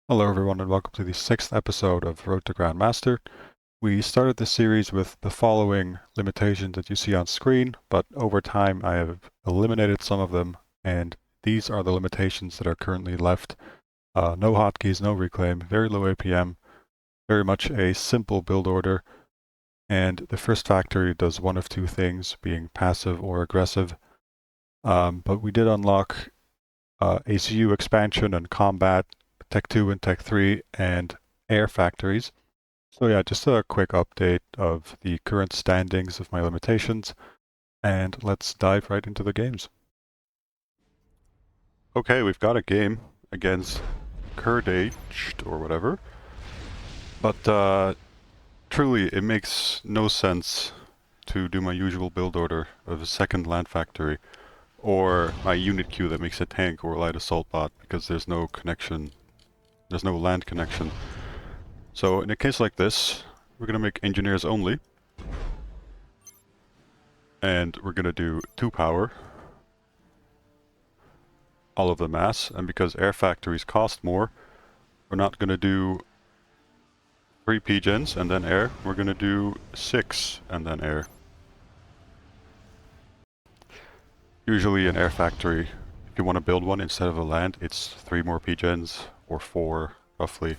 Hello everyone and welcome to the 6th episode of Road to Grandmaster. We started this series with the following limitations that you see on screen, but over time I have eliminated some of them, and these are the limitations that are currently left. No hotkeys, no reclaim, very low APM, very much a simple build order, and the first factory does one of two things, being passive or aggressive. But we did unlock ACU expansion and combat, Tech 2 and Tech 3, and air factories. So yeah, just a quick update of the current standings of my limitations, and let's dive right into the games. Okay, we've got a game against kirdaiht or whatever, but truly it makes no sense to do my usual build order of a second land factory or my unit queue that makes a tank or a light assault bot because there's no connection, there's no land connection. So in a case like this, we're gonna make engineers only, and we're gonna do 2 power, all of the mass, and because air factories cost more, we're not gonna do 3 pgens and then air, we're gonna do 6 and then air. Usually an air factory, if you want to build one instead of a land, it's 3 more pgens, or 4 roughly.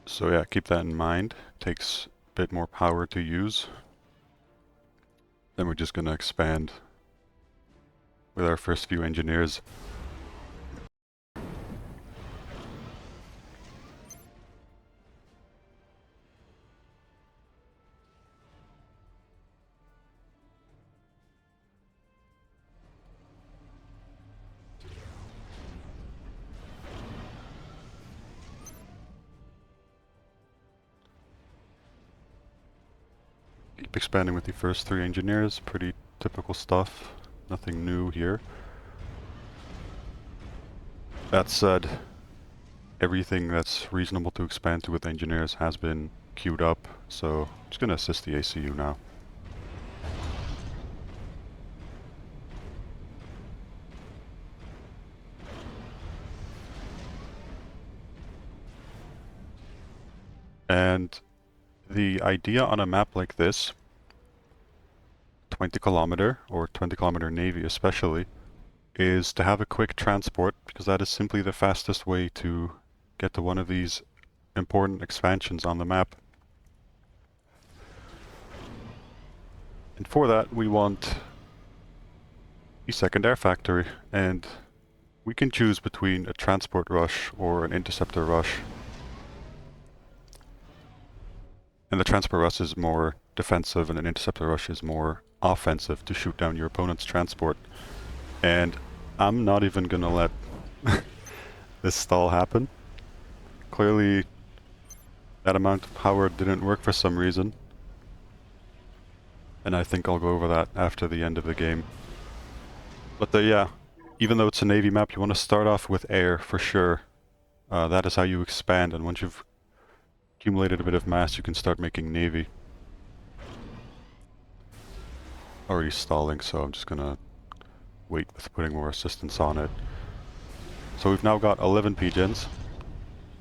So yeah, keep that in mind. Takes a bit more power to use. Then we're just gonna expand with our first few engineers. Keep expanding with the first 3 engineers, pretty typical stuff, nothing new here. That said, everything that's reasonable to expand to with engineers has been queued up, so I'm just gonna assist the ACU now. And the idea on a map like this, 20 kilometer or 20 kilometer navy especially, is to have a quick transport, because that is simply the fastest way to get to one of these important expansions on the map. And for that we want the second air factory, and we can choose between a transport rush or an interceptor rush. And the transport rush is more defensive and an interceptor rush is more offensive to shoot down your opponent's transport. And I'm not even gonna let this stall happen. Clearly that amount of power didn't work for some reason. And I think I'll go over that after the end of the game. But yeah, even though it's a navy map, you want to start off with air for sure. That is how you expand, and once you've accumulated a bit of mass, you can start making navy. Already stalling, so I'm just gonna wait with putting more assistance on it. So we've now got 11 pgens.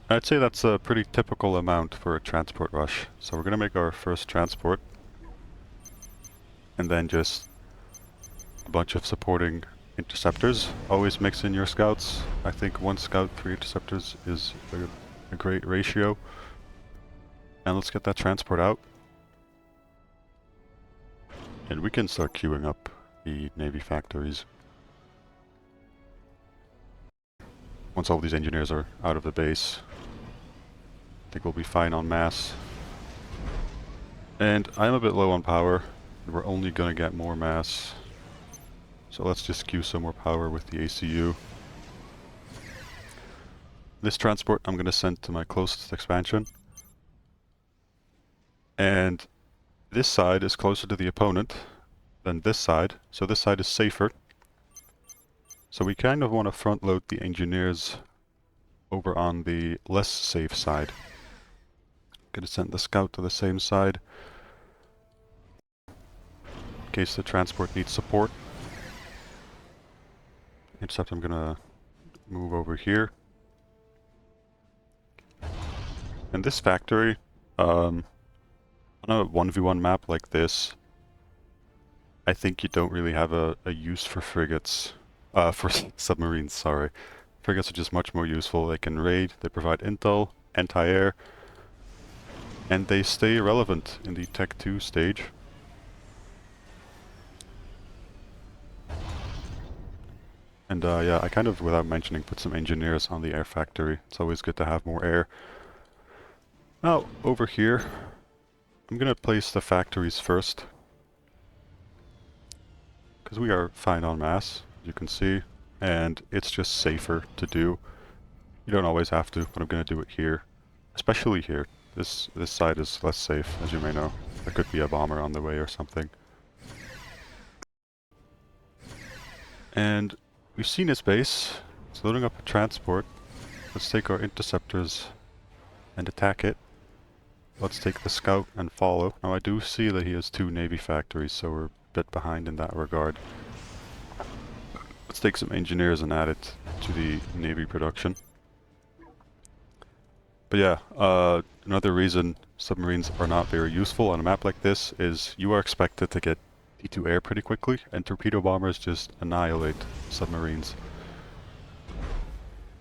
I'd say that's a pretty typical amount for a transport rush. So we're gonna make our first transport, and then just a bunch of supporting interceptors. Always mix in your scouts. I think 1 scout, 3 interceptors is a great ratio. And let's get that transport out. And we can start queuing up the navy factories. Once all these engineers are out of the base, I think we'll be fine on mass. And I'm a bit low on power, and we're only gonna get more mass. So let's just queue some more power with the ACU. This transport I'm gonna send to my closest expansion. And this side is closer to the opponent than this side, so this side is safer. So we kind of want to front load the engineers over on the less safe side. Gonna send the scout to the same side in case the transport needs support. Intercept, I'm gonna move over here. And this factory, on a 1v1 map like this, I think you don't really have a use for frigates. For submarines, sorry. Frigates are just much more useful. They can raid, they provide intel, anti-air, and they stay relevant in the Tech 2 stage. And yeah, I kind of, without mentioning, put some engineers on the air factory. It's always good to have more air. Now, over here, I'm gonna place the factories first, because we are fine en masse, as you can see, and it's just safer to do. You don't always have to, but I'm gonna do it here. Especially here. This side is less safe, as you may know. There could be a bomber on the way or something. And we've seen his base. It's loading up a transport. Let's take our interceptors and attack it. Let's take the scout and follow. Now I do see that he has 2 navy factories, so we're a bit behind in that regard. Let's take some engineers and add it to the navy production. But yeah, another reason submarines are not very useful on a map like this is you are expected to get T2 air pretty quickly, and torpedo bombers just annihilate submarines.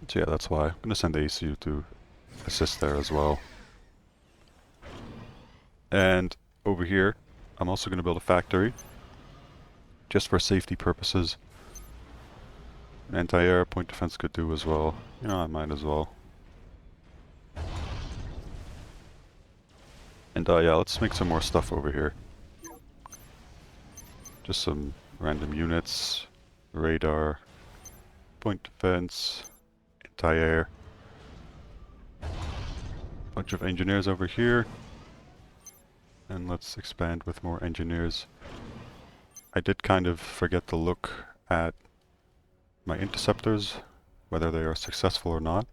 So yeah, that's why. I'm gonna send the ACU to assist there as well. And over here, I'm also gonna build a factory, just for safety purposes. An anti-air point defense could do as well. You know, I might as well. And yeah, let's make some more stuff over here. Just some random units, radar, point defense, anti-air. Bunch of engineers over here. And let's expand with more engineers. I did kind of forget to look at my interceptors, whether they are successful or not.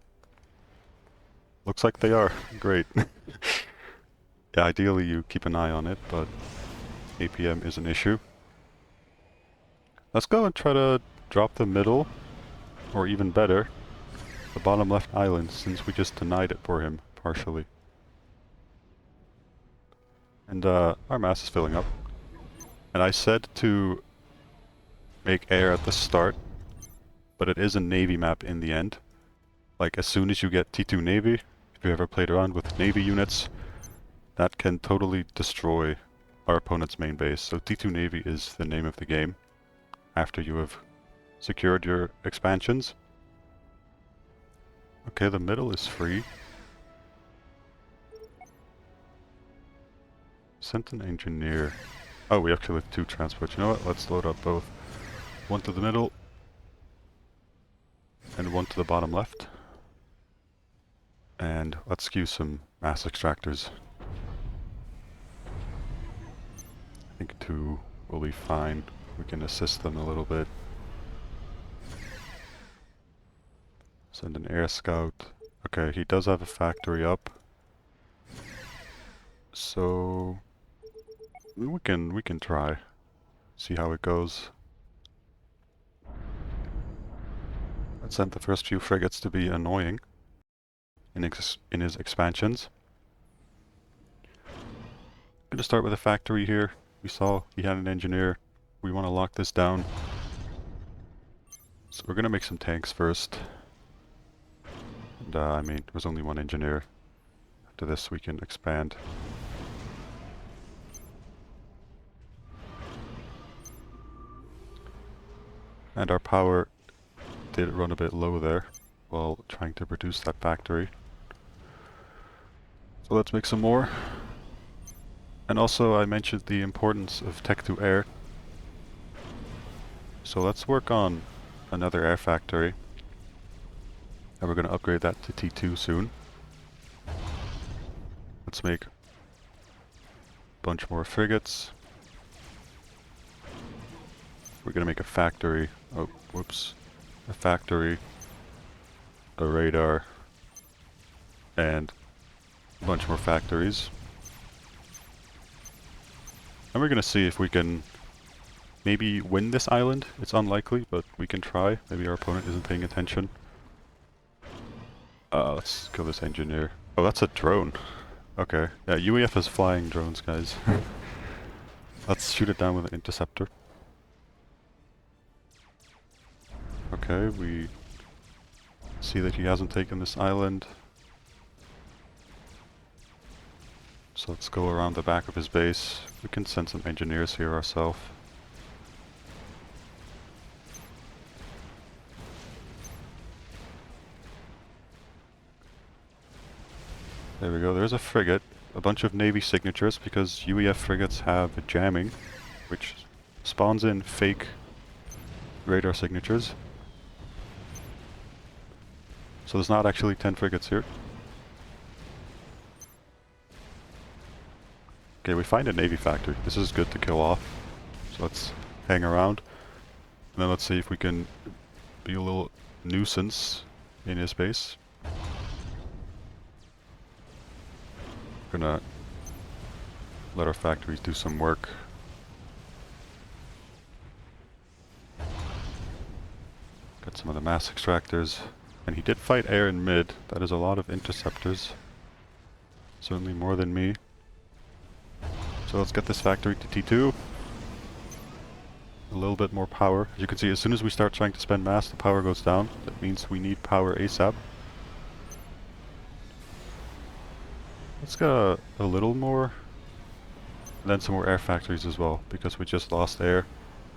Looks like they are. Great. Yeah, ideally you keep an eye on it, but APM is an issue. Let's go and try to drop the middle, or even better, the bottom left island, since we just denied it for him, partially. And our mass is filling up. And I said to make air at the start, but it is a Navy map in the end. Like, as soon as you get T2 Navy, if you ever played around with Navy units, that can totally destroy our opponent's main base. So T2 Navy is the name of the game after you have secured your expansions. Okay, the middle is free. Sent an engineer. Oh, we actually have 2 transports. You know what? Let's load up both. One to the middle, and one to the bottom left. And let's skew some mass extractors. I think 2 will be fine. We can assist them a little bit. Send an air scout. Okay, he does have a factory up. So we can try. See how it goes. Let's send the first few frigates to be annoying in his expansions. I'm gonna start with a factory here. We saw he had an engineer. We want to lock this down. So we're gonna make some tanks first. And I mean, there's only 1 engineer. After this we can expand. And our power did run a bit low there while trying to produce that factory. So let's make some more. And also I mentioned the importance of Tech 2 air. So let's work on another air factory. And we're going to upgrade that to T2 soon. Let's make a bunch more frigates. We're going to make a factory. Oh, whoops. A factory. A radar. and a bunch more factories. And we're gonna see if we can maybe win this island. It's unlikely, but we can try. Maybe our opponent isn't paying attention. Let's kill this engineer. Oh, that's a drone. Okay. Yeah, UEF is flying drones, guys. Let's shoot it down with an interceptor. Okay, we see that he hasn't taken this island. So let's go around the back of his base. We can send some engineers here ourselves. There we go, there's a frigate. A bunch of Navy signatures because UEF frigates have jamming, which spawns in fake radar signatures. So there's not actually 10 frigates here. Okay, we find a Navy factory. This is good to kill off. So let's hang around. And then let's see if we can be a little nuisance in his base. Gonna let our factories do some work. Got some of the mass extractors. And he did fight air in mid. That is a lot of interceptors. Certainly more than me. So let's get this factory to T2. A little bit more power. As you can see, as soon as we start trying to spend mass, the power goes down. That means we need power ASAP. Let's get a little more. And then some more air factories as well, because we just lost air.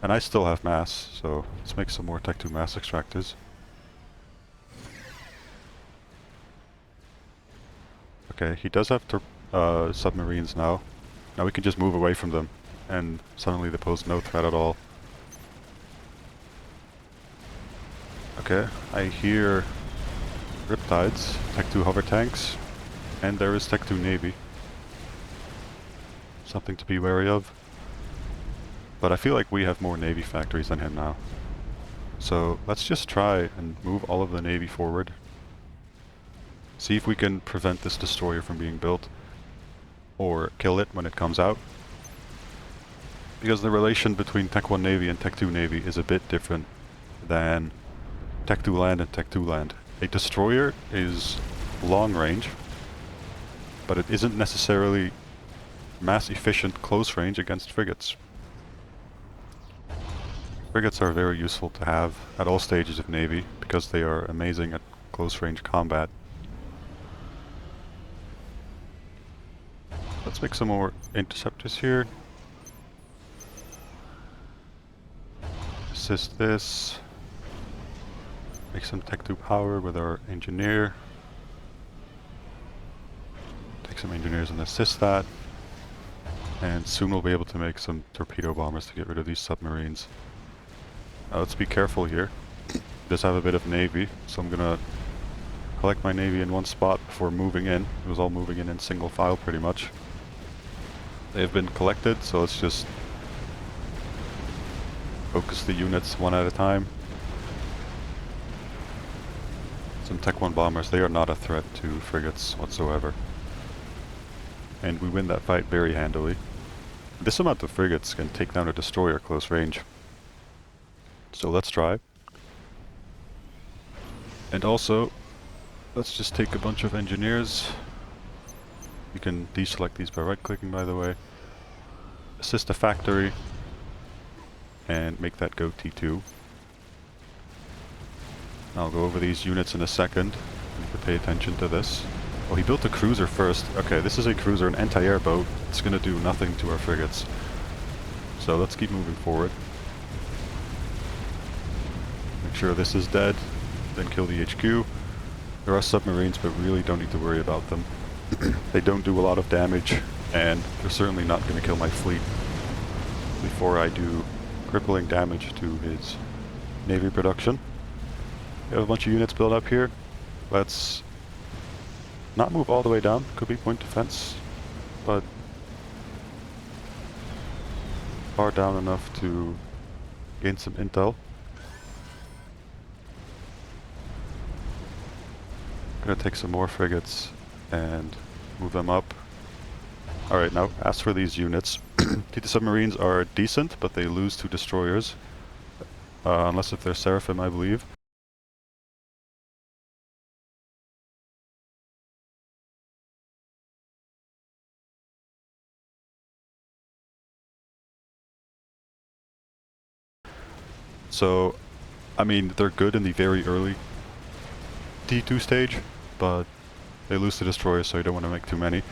And I still have mass, so let's make some more Tech 2 mass extractors. Okay, he does have submarines now. Now we can just move away from them, and suddenly they pose no threat at all. Okay, I hear Riptides, Tech 2 hover tanks, and there is Tech 2 Navy. Something to be wary of. But I feel like we have more Navy factories than him now. So let's just try and move all of the Navy forward. See if we can prevent this destroyer from being built. Or kill it when it comes out. Because the relation between Tech 1 Navy and Tech 2 Navy is a bit different than Tech 2 land and Tech 2 land. A destroyer is long range, but it isn't necessarily mass efficient close range against frigates. Frigates are very useful to have at all stages of Navy because they are amazing at close range combat. Let's make some more interceptors here. Assist this. Make some Tech 2 power with our engineer. Take some engineers and assist that. And soon we'll be able to make some torpedo bombers to get rid of these submarines. Now let's be careful here. Just have a bit of Navy, so I'm gonna collect my Navy in one spot before moving in. It was all moving in single file pretty much. They've been collected, so let's just focus the units one at a time. Some Tech 1 bombers, they are not a threat to frigates whatsoever. And we win that fight very handily. This amount of frigates can take down a destroyer close range. So let's try. And also, let's just take a bunch of engineers. You can deselect these by right-clicking, by the way. Assist a factory. And make that go T2. I'll go over these units in a second. You have to pay attention to this. Oh, he built a cruiser first. Okay, this is a cruiser, an anti-air boat. It's gonna do nothing to our frigates. So let's keep moving forward. Make sure this is dead. Then kill the HQ. There are submarines, but really don't need to worry about them. They don't do a lot of damage, and they're certainly not going to kill my fleet before I do crippling damage to his Navy production. We have a bunch of units built up here. Let's not move all the way down. Could be point defense, but far down enough to gain some intel. Gonna take some more frigates and move them up. Alright, now as for these units, T2 submarines are decent, but they lose to destroyers. Unless if they're Seraphim, I believe. So, I mean, they're good in the very early T2 stage, but they lose to destroyers, so you don't want to make too many.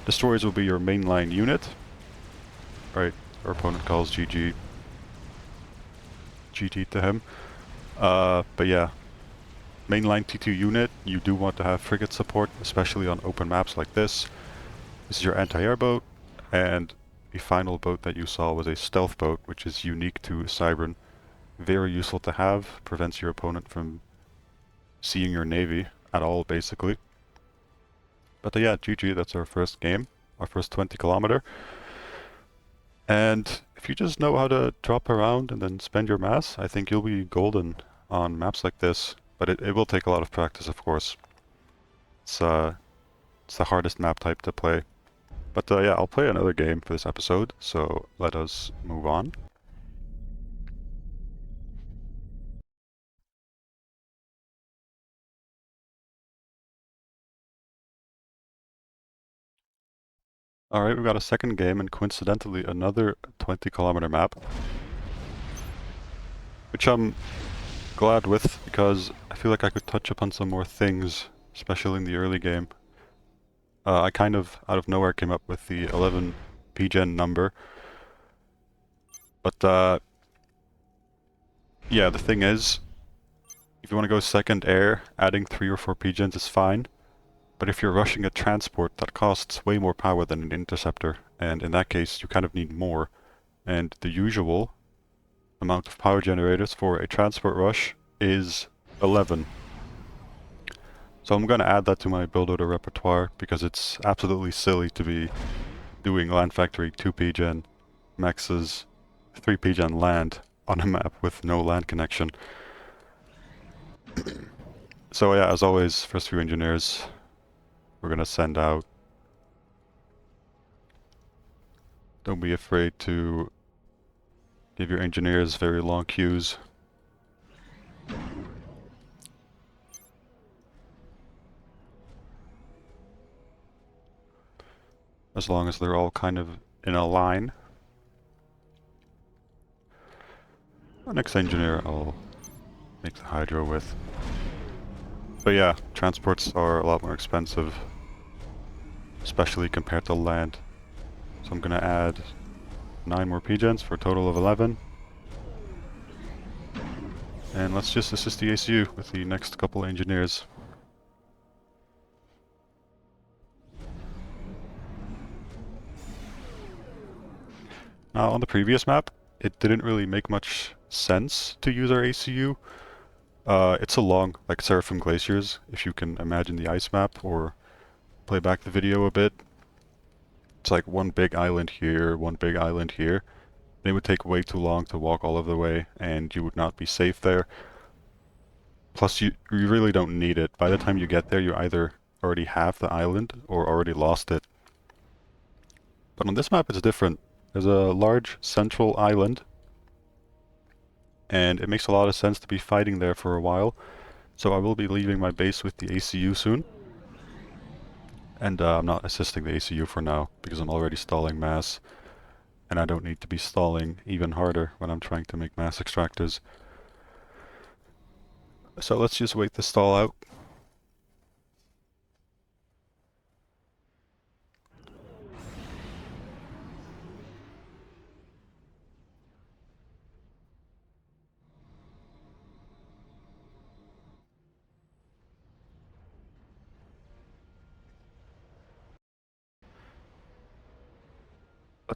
Destroyers will be your mainline unit. Right, our opponent calls GG. GG to him. But yeah, mainline T2 unit, you do want to have frigate support, especially on open maps like this. This is your anti-air boat, and the final boat that you saw was a stealth boat, which is unique to Cybran. Very useful to have, prevents your opponent from seeing your navy at all, basically. But yeah, GG, that's our first game, our first 20 kilometer. And if you just know how to drop around and then spend your mass, I think you'll be golden on maps like this. But it will take a lot of practice, of course. It's the hardest map type to play. But yeah, I'll play another game for this episode, so let us move on. Alright, we've got a second game, and coincidentally another 20 kilometer map. Which I'm glad with, because I feel like I could touch upon some more things, especially in the early game. I kind of, out of nowhere, came up with the 11 pgen number. But yeah, the thing is, if you want to go second air, adding 3 or 4 pgens is fine. But if you're rushing a transport, that costs way more power than an interceptor, and in that case you kind of need more. And the usual amount of power generators for a transport rush is 11. So I'm going to add that to my build order repertoire, because it's absolutely silly to be doing Land Factory 2 pgen maxes 3 pgen land on a map with no land connection. So yeah, as always, first few engineers we're going to send out. Don't be afraid to give your engineers very long queues. As long as they're all kind of in a line. Our next engineer I'll make the hydro with. But yeah, transports are a lot more expensive, especially compared to land. So I'm gonna add 9 more pgens for a total of 11. And let's just assist the ACU with the next couple engineers. Now on the previous map, it didn't really make much sense to use our ACU. It's along like Seraphim Glaciers, if you can imagine the ice map or play back the video a bit. It's like one big island here, one big island here. It would take way too long to walk all of the way, and you would not be safe there. Plus, you really don't need it. By the time you get there, you either already have the island or already lost it. But on this map, it's different. There's a large central island, and it makes a lot of sense to be fighting there for a while. So I will be leaving my base with the ACU soon. And I'm not assisting the ACU for now, because I'm already stalling mass. And I don't need to be stalling even harder when I'm trying to make mass extractors. So let's just wait the stall out.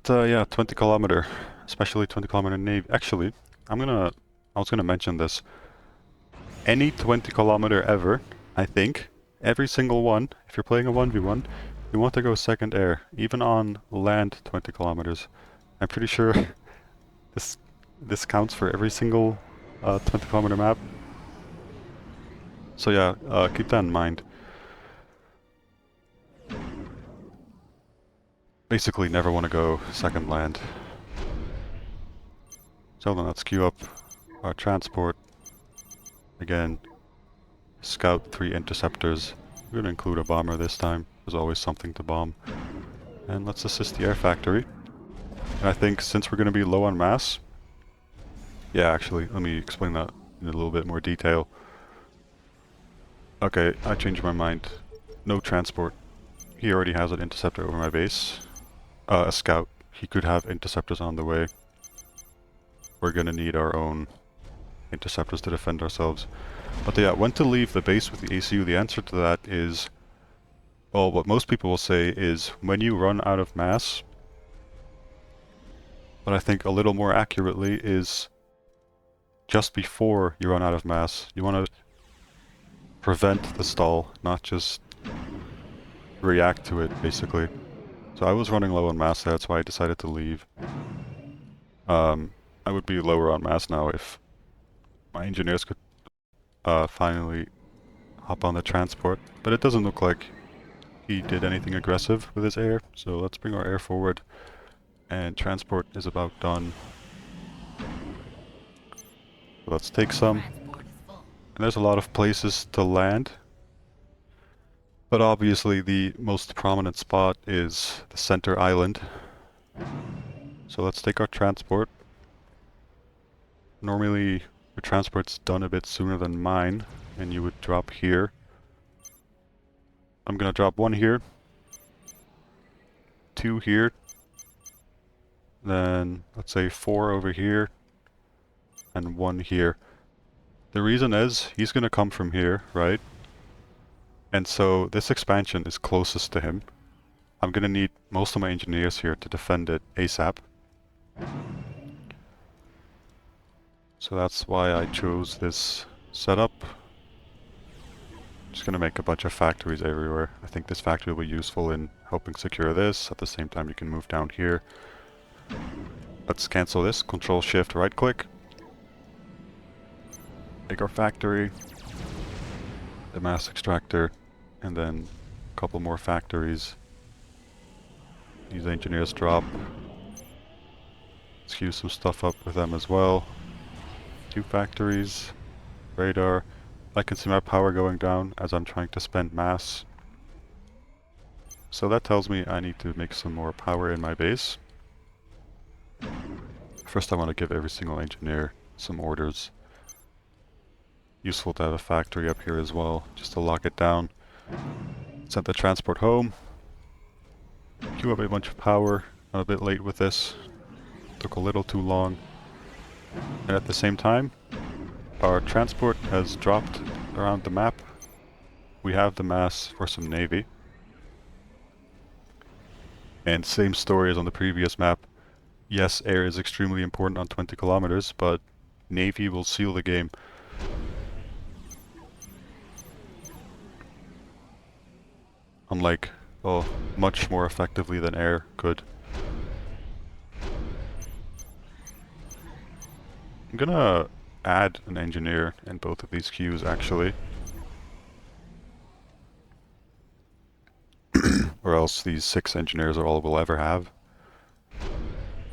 But yeah, 20 kilometer, especially 20 kilometer navy. Actually, I was gonna mention this. Any 20 kilometer ever, I think, every single one, if you're playing a 1v1, you want to go second air, even on land 20 kilometers. I'm pretty sure this counts for every single 20 kilometer map. So yeah, keep that in mind. basically never want to go second land. So then let's queue up our transport. Again, scout 3 interceptors. We're going to include a bomber this time. There's always something to bomb. And let's assist the air factory. And I think since we're going to be low on mass... Yeah, actually, let me explain that in a little bit more detail. Okay, I changed my mind. No transport. He already has an interceptor over my base. A scout. He could have interceptors on the way. We're going to need our own interceptors to defend ourselves. But yeah, when to leave the base with the ACU, the answer to that is... Well, what most people will say is when you run out of mass. But I think a little more accurately is just before you run out of mass. You want to prevent the stall, not just react to it, basically. So I was running low on mass, that's why I decided to leave. I would be lower on mass now if my engineers could finally hop on the transport. But it doesn't look like he did anything aggressive with his air, so let's bring our air forward. And transport is about done. So let's take some. And there's a lot of places to land. But obviously the most prominent spot is the center island. So let's take our transport. Normally your transport's done a bit sooner than mine, and you would drop here. I'm gonna drop 1 here, 2 here, then let's say 4 over here, and 1 here. The reason is, he's gonna come from here, right? And so this expansion is closest to him. I'm gonna need most of my engineers here to defend it ASAP. So that's why I chose this setup. Just gonna make a bunch of factories everywhere. I think this factory will be useful in helping secure this. At the same time, you can move down here. Let's cancel this. Control Shift right click. Make our factory. The mass extractor. And then a couple more factories. These engineers drop. Let's queue some stuff up with them as well. 2 factories. Radar. I can see my power going down as I'm trying to spend mass. So that tells me I need to make some more power in my base. First I want to give every single engineer some orders. Useful to have a factory up here as well, just to lock it down. Send the transport home. Queue up a bunch of power. I'm a bit late with this. Took a little too long. And at the same time, our transport has dropped around the map. We have the mass for some navy. And same story as on the previous map. Yes, air is extremely important on 20 kilometers, but navy will seal the game. Unlike, well, much more effectively than air could. I'm gonna add an engineer in both of these queues, actually. Or else these 6 engineers are all we'll ever have.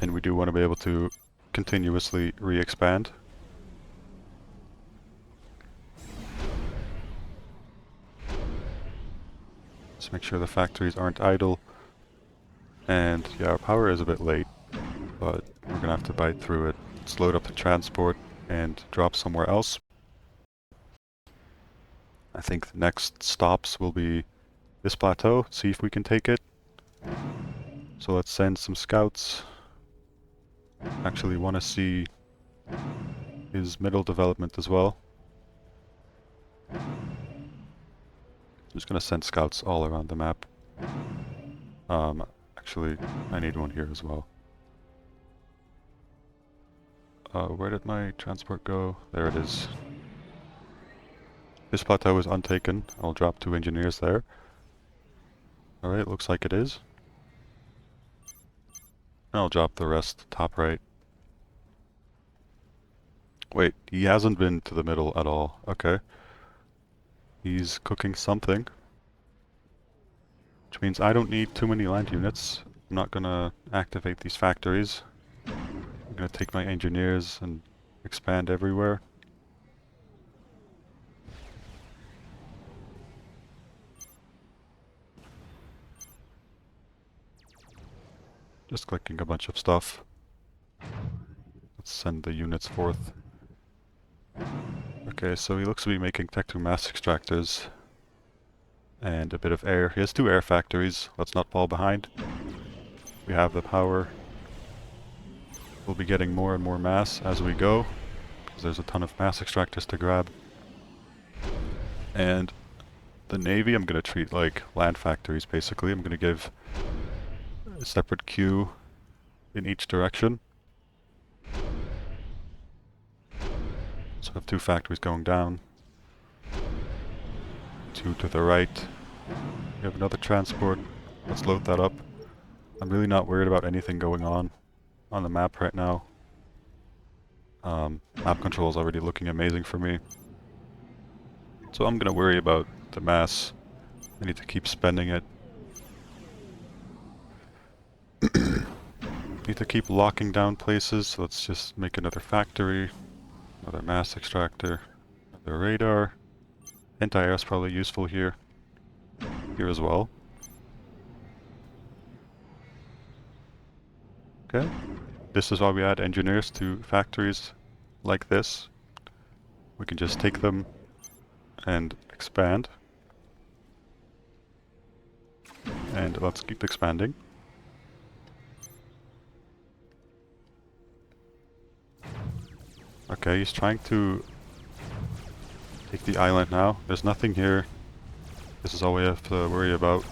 And we do want to be able to continuously re-expand. Let's make sure the factories aren't idle. And yeah, our power is a bit late, but we're gonna have to bite through it. Let's load up the transport and drop somewhere else. I think the next stops will be this plateau, see if we can take it. So let's send some scouts. Actually want to see his middle development as well. I'm just gonna send scouts all around the map. Actually, I need one here as well. Where did my transport go? There it is. This plateau is untaken. I'll drop 2 engineers there. Alright, looks like it is. I'll drop the rest top right. Wait, he hasn't been to the middle at all. Okay. He's cooking something. Which means I don't need too many land units. I'm not gonna activate these factories. I'm gonna take my engineers and expand everywhere. Just clicking a bunch of stuff. Let's send the units forth. Okay, so he looks to be making Tech2 mass extractors. And a bit of air. He has 2 air factories. Let's not fall behind. We have the power. We'll be getting more and more mass as we go, because there's a ton of mass extractors to grab. And the Navy I'm going to treat like land factories, basically. I'm going to give a separate queue in each direction. So I have 2 factories going down. 2 to the right. We have another transport. Let's load that up. I'm really not worried about anything going on the map right now. Map control is already looking amazing for me. So I'm gonna worry about the mass. I need to keep spending it. Need to keep locking down places, so let's just make another factory. Another mass extractor. Another radar. Anti-air is probably useful here. Here as well. Okay. This is why we add engineers to factories like this. We can just take them and expand. And let's keep expanding. Okay, he's trying to take the island now. There's nothing here. This is all we have to worry about.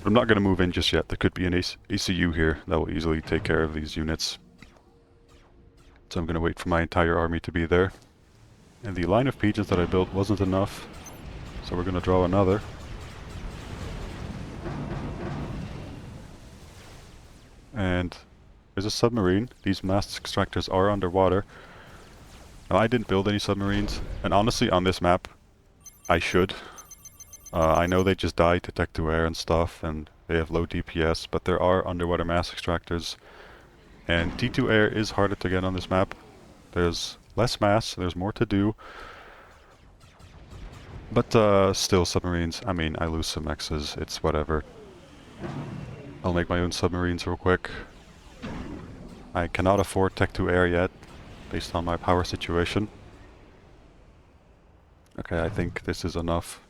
I'm not going to move in just yet. There could be an ECU here that will easily take care of these units. So I'm going to wait for my entire army to be there. And the line of pigeons that I built wasn't enough, so we're going to draw another. And there's a submarine. These mass extractors are underwater. Now, I didn't build any submarines, and honestly, on this map, I should. I know they just die to Tech2 air and stuff, and they have low DPS, but there are underwater mass extractors. And T2 air is harder to get on this map. There's less mass, there's more to do. But still, submarines, I mean, I lose some X's, it's whatever. I'll make my own submarines real quick. I cannot afford Tech2 air yet, based on my power situation. Okay, I think this is enough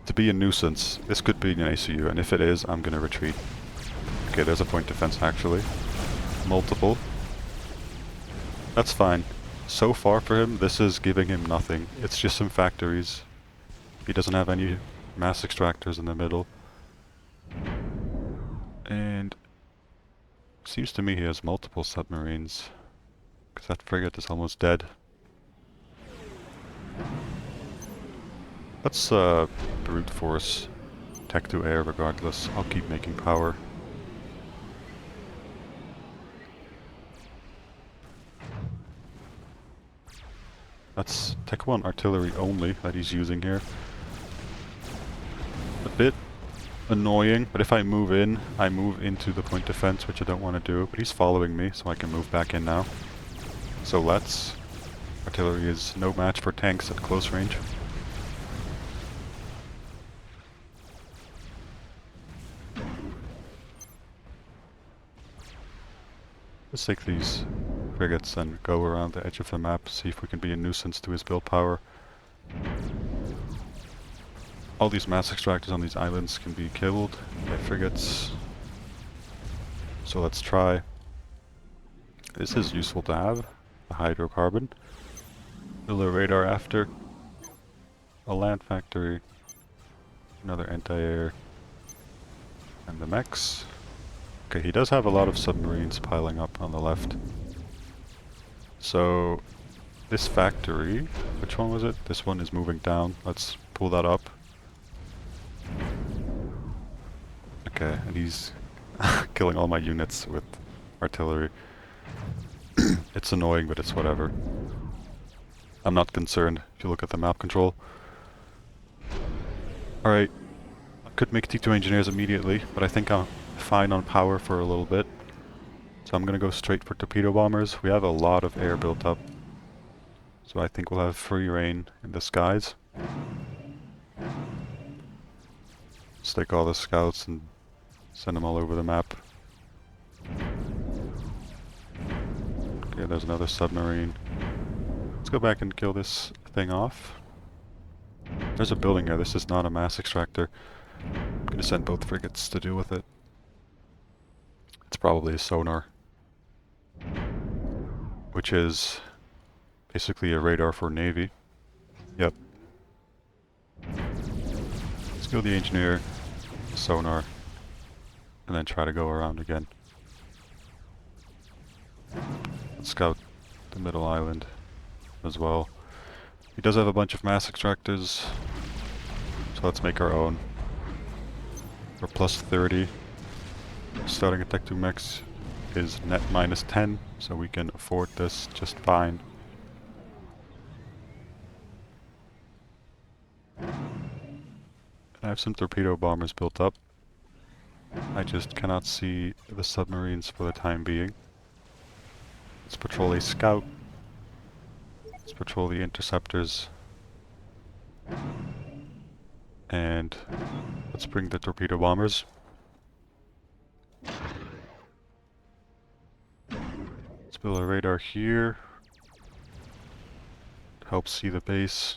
to be a nuisance. This could be an ACU, and if it is, I'm gonna retreat. Okay, there's a point defense actually. Multiple. That's fine. So far for him, this is giving him nothing. It's just some factories. He doesn't have any mass extractors in the middle. And seems to me he has multiple submarines, because that frigate is almost dead. Let's brute force Tech2 air regardless. I'll keep making power. That's Tech 1 artillery only that he's using here. A bit annoying, but if I move in, I move into the point defense, which I don't want to do. But he's following me, so I can move back in now. So let's. Artillery is no match for tanks at close range. Let's take these frigates and go around the edge of the map, see if we can be a nuisance to his build power. All these mass extractors on these islands can be killed by frigates. So let's try. This is useful to have, a hydrocarbon. Build a radar after. A land factory. Another anti-air. And the mechs. Okay, he does have a lot of submarines piling up on the left. So, this factory, which one was it? This one is moving down. Let's pull that up. Okay, and he's killing all my units with artillery. It's annoying, but it's whatever. I'm not concerned if you look at the map control. Alright, could make T2 engineers immediately, but I think I'm fine on power for a little bit. So I'm gonna go straight for torpedo bombers. We have a lot of air built up, so I think we'll have free reign in the skies. Let's take all the scouts and send them all over the map. Okay, there's another submarine. Let's go back and kill this thing off. There's a building here. This is not a mass extractor. I'm gonna send both frigates to deal with it. It's probably a sonar, which is basically a radar for Navy. Yep. Let's kill the engineer, the sonar, and then try to go around again. Let's scout the middle island as well. He does have a bunch of mass extractors, so let's make our own. We're plus 30. Starting at Tech 2 Max is net minus 10, so we can afford this just fine. I have some torpedo bombers built up. I just cannot see the submarines for the time being. Let's patrol a scout. Let's patrol the interceptors. And let's bring the torpedo bombers. Let's build a radar here. Help see the base.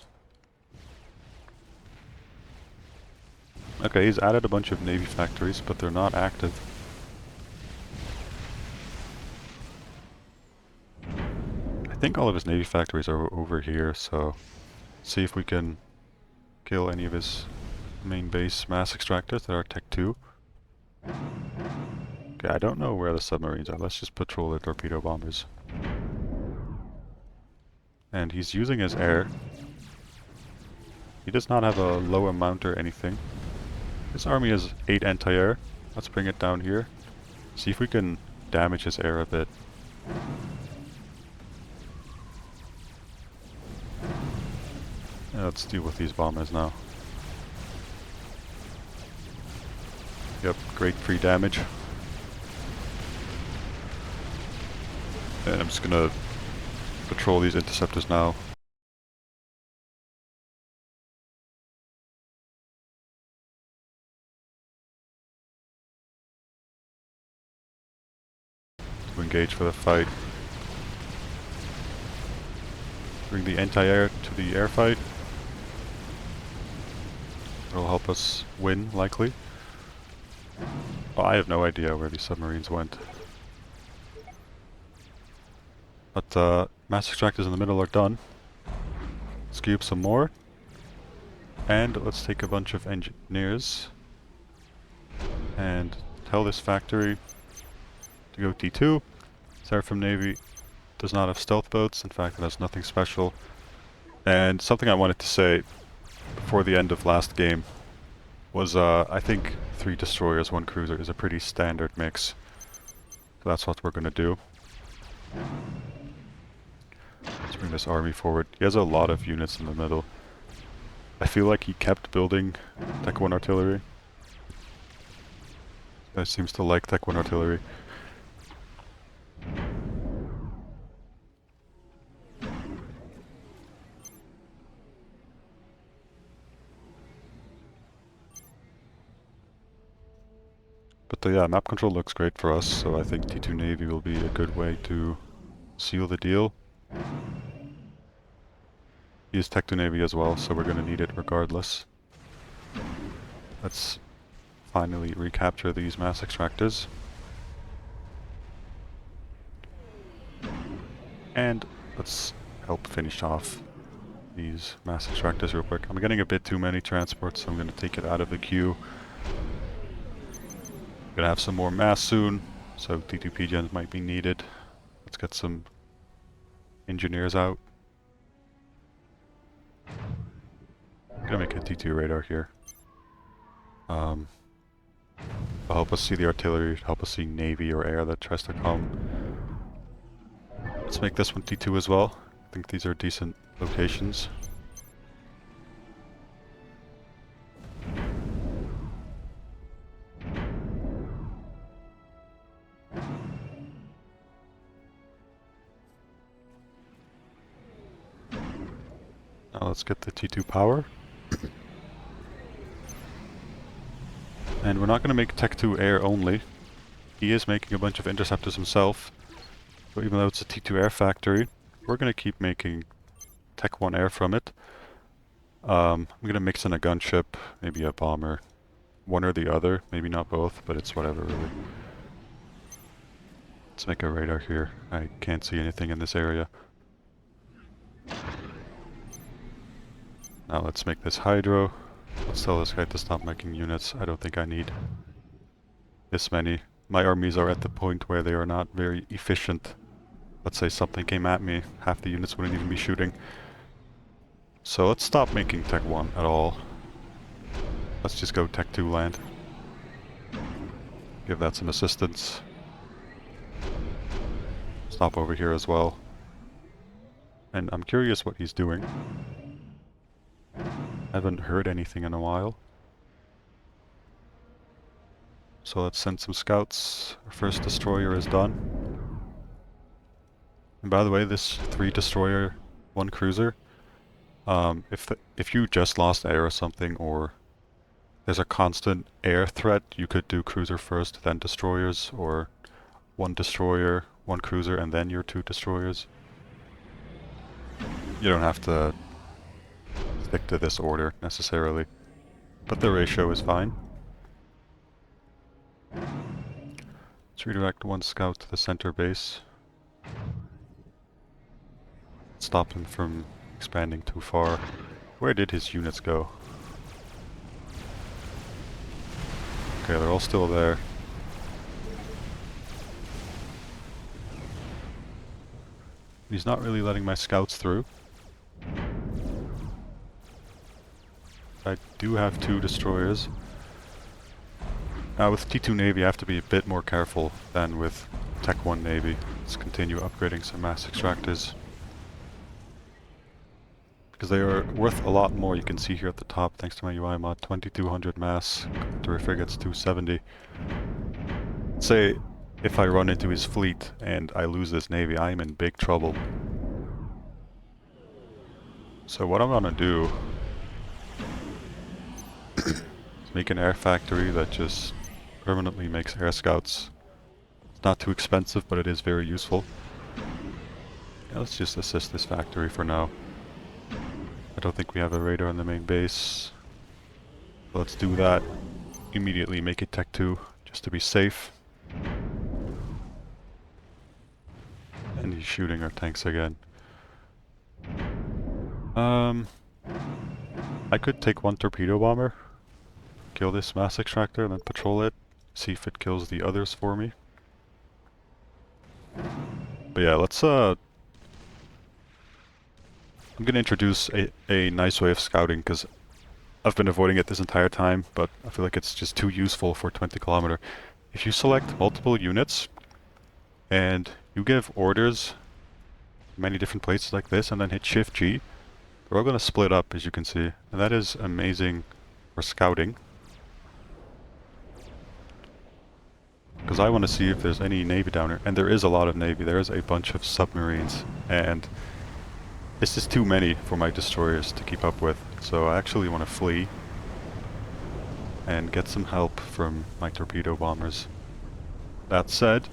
Okay, he's added a bunch of Navy factories, but they're not active. I think all of his Navy factories are over here, so see if we can kill any of his main base mass extractors that are Tech 2. Okay, I don't know where the submarines are. Let's just patrol the torpedo bombers. And he's using his air. He does not have a low amount or anything. His army has 8 anti-air. Let's bring it down here. See if we can damage his air a bit. Yeah, let's deal with these bombers now. Yep, great free damage. And I'm just gonna patrol these interceptors now. To engage for the fight. Bring the anti-air to the air fight. It'll help us win, likely. Well, I have no idea where these submarines went. But mass extractors in the middle are done. Let's cube some more. And let's take a bunch of engineers and tell this factory to go T2. Seraphim Navy does not have stealth boats. In fact, it has nothing special. And something I wanted to say before the end of last game was I think 3 destroyers, 1 cruiser is a pretty standard mix. So that's what we're going to do. Let's bring this army forward. He has a lot of units in the middle. I feel like he kept building Tech 1 artillery. He seems to like Tech 1 artillery. But yeah, map control looks great for us, so I think T2 Navy will be a good way to seal the deal. He is Tech 2 Navy as well, so we're going to need it regardless. Let's finally recapture these mass extractors. And let's help finish off these mass extractors real quick. I'm getting a bit too many transports, so I'm going to take it out of the queue. Gonna have some more mass soon, so T2 pgens might be needed. Let's get some engineers out. Gonna make a T2 radar here. It'll help us see the artillery, help us see Navy or air that tries to come. Let's make this one T2 as well. I think these are decent locations. Now let's get the T2 power. And we're not going to make Tech 2 air only. He is making a bunch of interceptors himself. So even though it's a T2 air factory, we're going to keep making Tech 1 air from it. I'm going to mix in a gunship, maybe a bomber. One or the other, maybe not both, but it's whatever really. Let's make a radar here. I can't see anything in this area. Now let's make this hydro. Let's tell this guy to stop making units. I don't think I need this many. My armies are at the point where they are not very efficient. Let's say something came at me, half the units wouldn't even be shooting. So let's stop making Tech 1 at all. Let's just go Tech 2 land. Give that some assistance. Stop over here as well. And I'm curious what he's doing. I haven't heard anything in a while. So let's send some scouts. Our first destroyer is done. And by the way, this 3 destroyer, 1 cruiser, if you just lost air or something, or there's a constant air threat, you could do cruiser first, then destroyers, or 1 destroyer, 1 cruiser, and then your 2 destroyers. You don't have to stick to this order necessarily, but the ratio is fine. Let's redirect 1 scout to the center base. Stop him from expanding too far. Where did his units go? Okay, they're all still there. He's not really letting my scouts through. I do have 2 destroyers. Now with T2 Navy I have to be a bit more careful than with Tech 1 Navy. Let's continue upgrading some mass extractors. Because they are worth a lot more, you can see here at the top, thanks to my UI mod, 2200 mass, to our frigates 270. Say, if I run into his fleet and I lose this navy, I am in big trouble. So what I'm gonna do is make an air factory that just permanently makes air scouts. It's not too expensive, but it is very useful. Yeah, let's just assist this factory for now. I don't think we have a radar on the main base. Let's do that. Immediately make it Tech 2, just to be safe. And he's shooting our tanks again. I could take 1 torpedo bomber, kill this mass extractor, and then patrol it, see if it kills the others for me. But yeah, let's I'm gonna introduce a nice way of scouting, because I've been avoiding it this entire time, but I feel like it's just too useful for 20 kilometer. If you select multiple units, and you give orders many different places like this, and then hit Shift G, they're all gonna split up, as you can see, and that is amazing for scouting. Because I want to see if there's any navy down here, and there is a lot of navy. There is a bunch of submarines, and this is too many for my destroyers to keep up with, so I actually want to flee and get some help from my torpedo bombers. That said,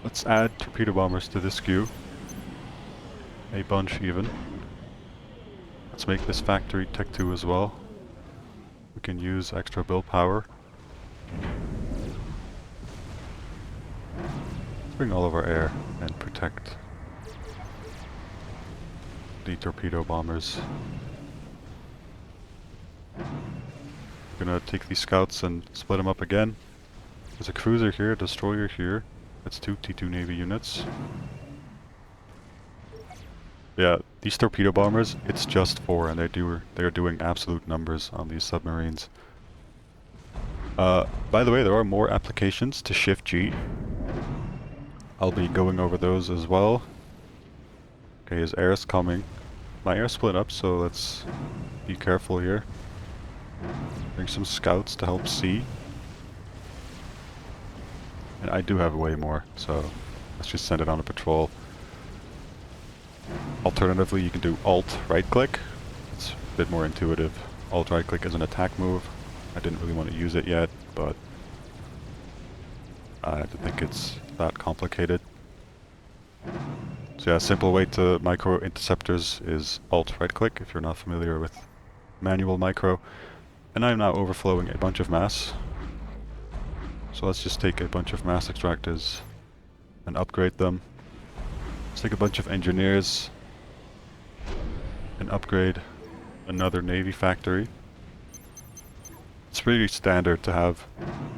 let's add torpedo bombers to this queue. A bunch even. Let's make this factory Tech 2 as well. We can use extra build power. Let's bring all of our air and protect the torpedo bombers. We're gonna take these scouts and split them up again. There's a cruiser here, a destroyer here. That's 2 T2 Navy units. Yeah, these torpedo bombers, it's just 4, and they're doing absolute numbers on these submarines. By the way, there are more applications to Shift G. I'll be going over those as well. Okay, his air is coming. My air split up, so let's be careful here. Bring some scouts to help see. And I do have way more, so let's just send it on a patrol. Alternatively, you can do Alt right-click. It's a bit more intuitive. Alt right-click is an attack move. I didn't really want to use it yet, but I don't think it's that complicated. So yeah, a simple way to micro interceptors is Alt right-click if you're not familiar with manual micro. And I'm now overflowing a bunch of mass. So let's just take a bunch of mass extractors and upgrade them. Let's take a bunch of engineers and upgrade another Navy factory. It's pretty standard to have...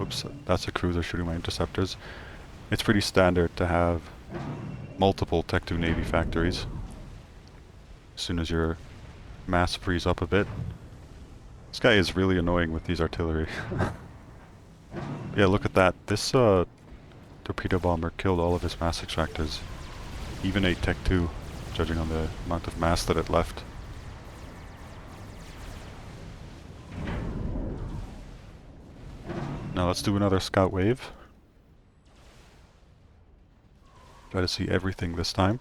Oops, that's a cruiser shooting my interceptors. It's pretty standard to have multiple Tech 2 Navy factories. As soon as your mass frees up a bit. This guy is really annoying with these artillery. Yeah, look at that. This torpedo bomber killed all of his mass extractors. Even a Tech 2, judging on the amount of mass that it left. Now let's do another scout wave. Try to see everything this time.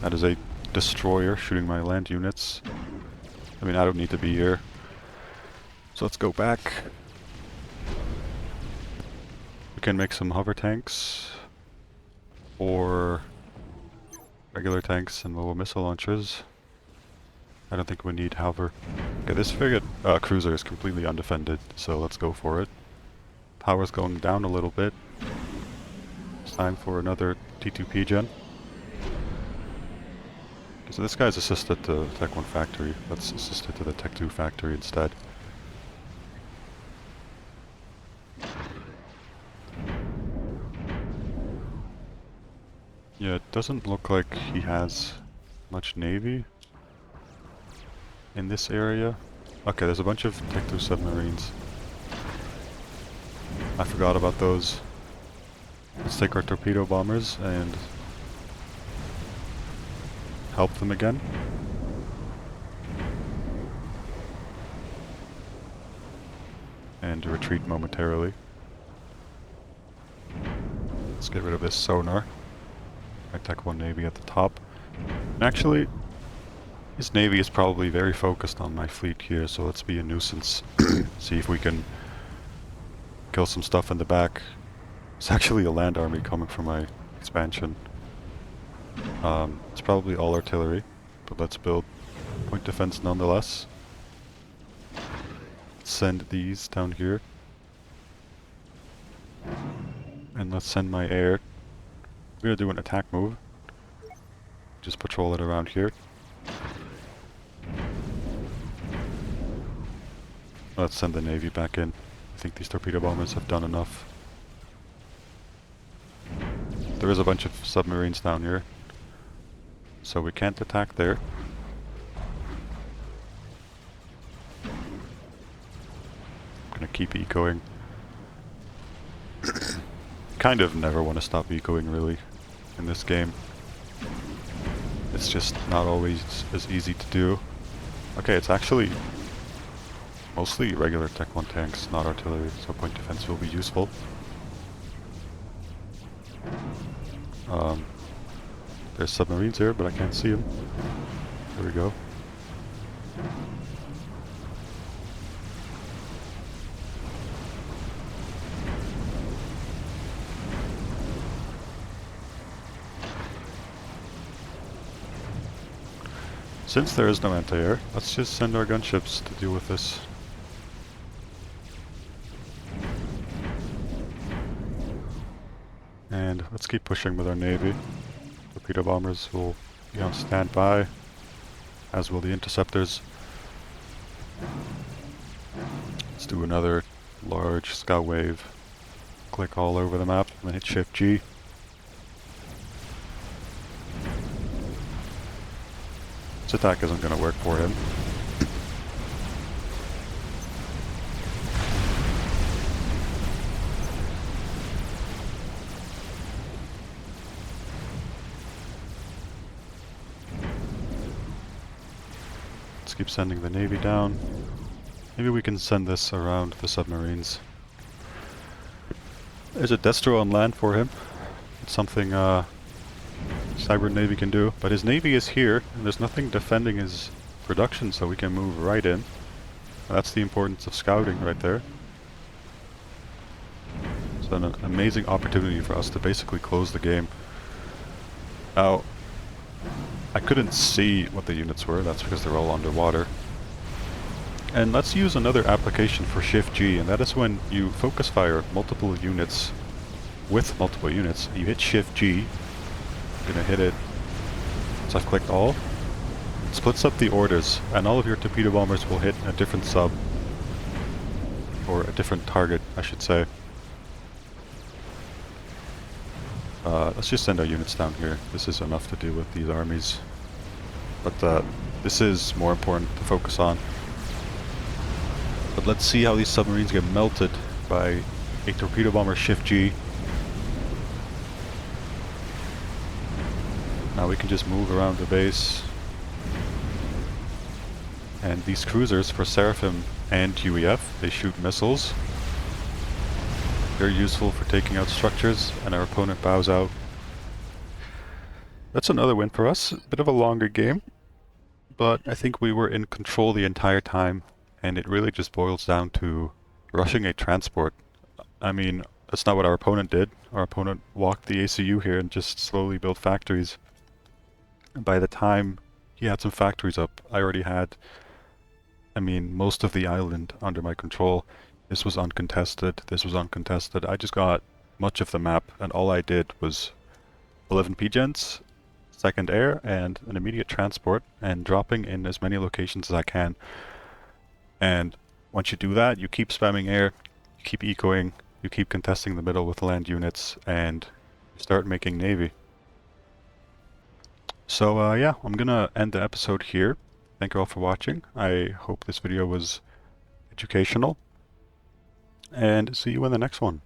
That is a destroyer shooting my land units. I mean, I don't need to be here. So let's go back. We can make some hover tanks. Or regular tanks and mobile missile launchers. I don't think we need hover. Okay, this frigate cruiser is completely undefended, so let's go for it. Power's going down a little bit. It's time for another T2 pgen. So this guy's assisted to Tech 1 factory. Let's assist it to the Tech 2 factory instead. Yeah, it doesn't look like he has much navy in this area. Okay, there's a bunch of Tech 2 submarines. I forgot about those. Let's take our torpedo bombers and help them again. And retreat momentarily. Let's get rid of this sonar. My Tech 1 Navy at the top. And actually, his Navy is probably very focused on my fleet here, so let's be a nuisance. See if we can kill some stuff in the back. It's actually a land army coming from my expansion. It's probably all artillery, but let's build point defense nonetheless. Send these down here. And let's send my air. I'm gonna do an attack move. Just patrol it around here. Let's send the Navy back in. I think these torpedo bombers have done enough. There is a bunch of submarines down here, so we can't attack there. I'm gonna keep ecoing. Kind of never want to stop ecoing really in this game. It's just not always as easy to do. Okay, it's actually mostly regular Tech 1 tanks, not artillery, so point defense will be useful. There's submarines here, but I can't see them. There we go. Since there is no anti-air, let's just send our gunships to deal with this. And let's keep pushing with our navy. Torpedo bombers will be on standby, as will the interceptors. Let's do another large scout wave. Click all over the map and hit Shift G. This attack isn't going to work for him. Let's keep sending the Navy down. Maybe we can send this around the submarines. There's a Destro on land for him. It's something Cyber Navy can do. But his Navy is here, and there's nothing defending his production, so we can move right in. That's the importance of scouting right there. It's an amazing opportunity for us to basically close the game. Now, I couldn't see what the units were, that's because they're all underwater. And let's use another application for Shift G, and that is when you focus fire multiple units with multiple units. You hit Shift G, I'm gonna hit it, so I've clicked all. It splits up the orders, and all of your torpedo bombers will hit a different sub, or a different target, I should say. Let's just send our units down here. This is enough to deal with these armies. But this is more important to focus on. But let's see how these submarines get melted by a torpedo bomber Shift G. Now we can just move around the base. And these cruisers for Seraphim and UEF, they shoot missiles. Very useful for taking out structures, and our opponent bows out. That's another win for us. A bit of a longer game, but I think we were in control the entire time, and it really just boils down to rushing a transport. I mean, that's not what our opponent did. Our opponent walked the ACU here and just slowly built factories. By the time he had some factories up, I already had, most of the island under my control. This was uncontested, this was uncontested. I just got much of the map, and all I did was 11 pgens, second air, and an immediate transport, and dropping in as many locations as I can. And once you do that, you keep spamming air, you keep ecoing, you keep contesting the middle with land units, and you start making navy. So yeah, I'm gonna end the episode here. Thank you all for watching. I hope this video was educational, and see you in the next one.